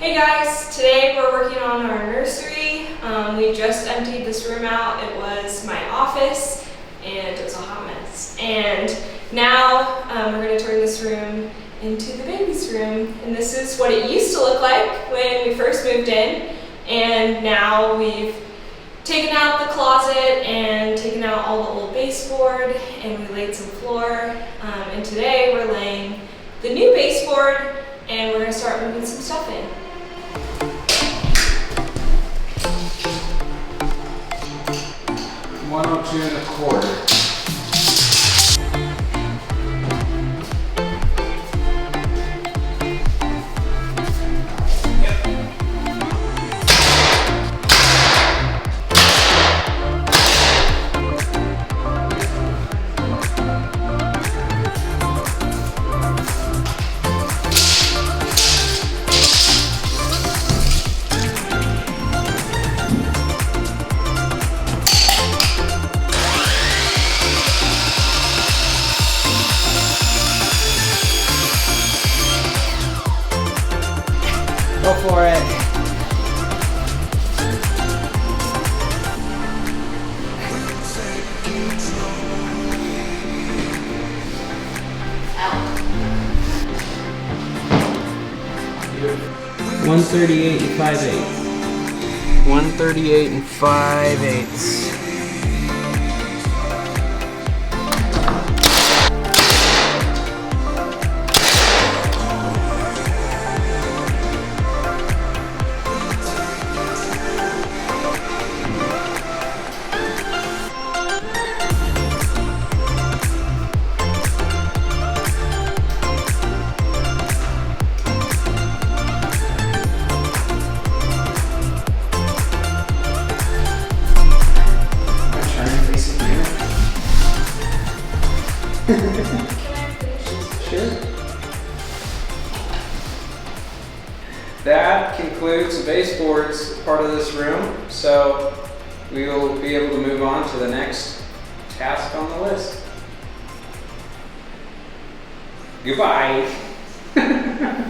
Hey guys, today we're working on our nursery. We just emptied this room out. It was my office and it was a hot mess. And now we're going to turn this room into the baby's room. And this is what it used to look like when we first moved in. And now we've taken out the closet and taken out all the old baseboard and we laid some floor. And today we're laying the new baseboard and we're going to start moving some stuff in. $102.25. Go for it. $138 and 5/8. $138 and 5/8. Can I finish this? Sure. That concludes the baseboards part of this room, so we will be able to move on to the next task on the list. Goodbye.